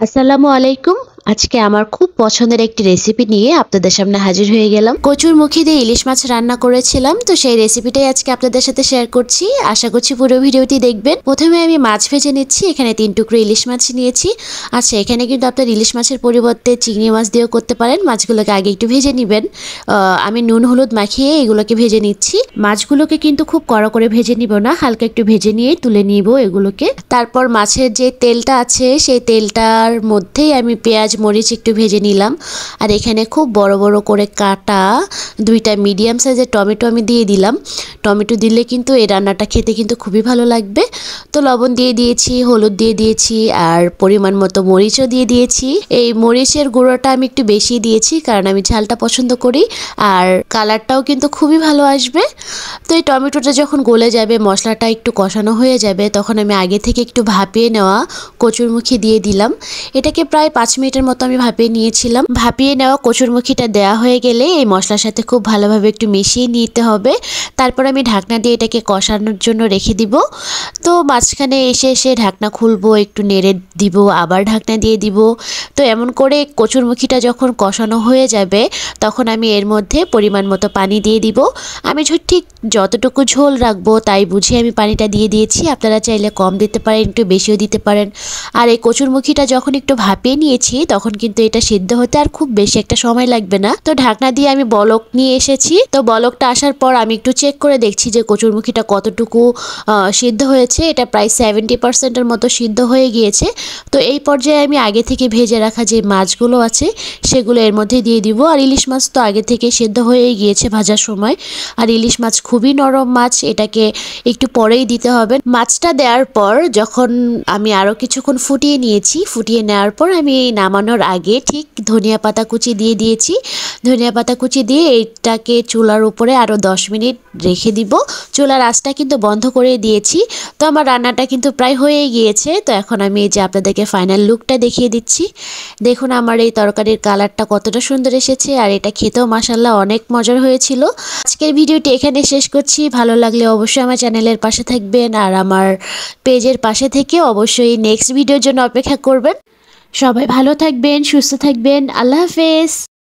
আসসালামু আলাইকুম। আজকে আমার খুব পছন্দের একটি রেসিপি নিয়ে আপনাদের সামনে হাজির হয়ে গেলাম। কচুর মুখী দিয়ে ইলিশ মাছ রান্না করেছিলাম, তো সেই রেসিপিটাই আজকে আপনাদের সাথে শেয়ার করছি। আশা করছি পুরো ভিডিওটি দেখবেন। প্রথমে আমি মাছ ভেজে নিচ্ছি। এখানে 3 টুকরো ইলিশ মাছ নিয়েছি। আচ্ছা, এখানে কিন্তু আপনার ইলিশ মাছের পরিবর্তে চিংড়ি মাছ দিয়েও করতে পারেন। মাছগুলোকে আগে একটু ভেজে নেবেন। আমি নুন হলুদ মাখিয়ে এগুলোকে ভেজে নিচ্ছি। মাছগুলোকে কিন্তু খুব কড়া করে ভেজে নিব না, হালকা একটু ভেজে নিয়ে তুলে নিব এগুলোকে। তারপর মাছের যে তেলটা আছে সেই তেলটার মধ্যেই আমি পেঁয়াজ মরিচ একটু ভেজে নিলাম। আর এখানে খুব বড় বড় করে কাটা 2টা মিডিয়াম সাইজের টমেটো আমি দিয়ে দিলাম। টমেটো দিলে কিন্তু এই রান্নাটা খেতে কিন্তু খুবই ভালো লাগবে। তো লবণ দিয়ে দিয়েছি, হলুদ দিয়ে দিয়েছি, আর পরিমাণ মতো মরিচও দিয়ে দিয়েছি। এই মরিচের গুঁড়োটা আমি একটু বেশি দিয়েছি কারণ আমি ঝালটা পছন্দ করি, আর কালারটাও কিন্তু খুবই ভালো আসবে। তো এই টমেটোটা যখন গলে যাবে, মশলাটা একটু কষানো হয়ে যাবে, তখন আমি আগে থেকে একটু ভাপিয়ে নেওয়া কচুরমুখী দিয়ে দিলাম। এটাকে প্রায় 5 মিনিটের মতো আমি ভাপিয়ে নিয়েছিলাম। ভাপিয়ে নেওয়া কচুরমুখীটা দেওয়া হয়ে গেলে এই মশলার সাথে খুব ভালোভাবে একটু মিশিয়ে নিতে হবে। তারপর আমি ঢাকনা দিয়ে এটাকে কষানোর জন্য রেখে দিব। তো মাঝখানে এসে এসে ঢাকনা খুলবো, একটু নেড়ে দিব, আবার ঢাকনা দিয়ে দিব। তো এমন করে কচুরমুখীটা যখন কষানো হয়ে যাবে, তখন আমি এর মধ্যে পরিমাণ মতো পানি দিয়ে দিব। আমি ঠিক যতটুকু ঝোল রাখবো তাই বুঝে আমি পানিটা দিয়ে দিয়েছি। আপনারা চাইলে কম দিতে পারেন, একটু বেশিও দিতে পারেন। আর এই কচুরমুখীটা যখন একটু ভাপিয়ে নিয়েছি, তখন কিন্তু এটা সিদ্ধ হতে আর খুব বেশি একটা সময় লাগবে না। তো ঢাকনা দিয়ে আমি বলক নিয়ে এসেছি। তো বলকটা আসার পর আমি একটু চেক করে দেখছি যে কচুরমুখীটা কতটুকু সিদ্ধ হয়েছে। এটা প্রায় 70%-এর মতো সিদ্ধ হয়ে গিয়েছে। তো এই পর্যায়ে আমি আগে থেকে ভেজে রাখা যে মাছগুলো আছে সেগুলো এর মধ্যে দিয়ে দিব। আর ইলিশ মাছ তো আগে থেকে সিদ্ধ হয়ে গিয়েছে ভাজার সময়। আর ইলিশ মাছ খুবই নরম মাছ, এটাকে একটু পরেই দিতে হবে। মাছটা দেওয়ার পর যখন আমি আরও কিছুক্ষণ ফুটিয়ে নিয়েছি, ফুটিয়ে নেওয়ার পর আমি নামানোর আগে ঠিক ধনিয়া পাতা কুচি দিয়ে দিয়েছি। ধনিয়া পাতা কুচি দিয়ে এটাকে চুলার উপরে আরও 10 মিনিট রেখে দিব। চুলার আঁচটা কিন্তু বন্ধ করে দিয়েছি। তো আমার রান্নাটা কিন্তু প্রায় হয়ে গিয়েছে। তো এখন আমি এই যে আপনাদেরকে ফাইনাল লুকটা দেখিয়ে দিচ্ছি। দেখুন আমার এই তরকারির কালারটা কতটা সুন্দর এসেছে, আর এটা খেতেও মাশাআল্লাহ অনেক মজার হয়েছিল। আজকের ভিডিওটি এখানে শেষ করছি। ভালো লাগলে অবশ্যই আমার চ্যানেলের পাশে থাকবেন, আর আমার পেজের পাশে থেকে অবশ্যই নেক্সট ভিডিওর জন্য অপেক্ষা করবেন। সবাই ভালো থাকবেন, সুস্থ থাকবেন। আল্লাহ হাফেজ।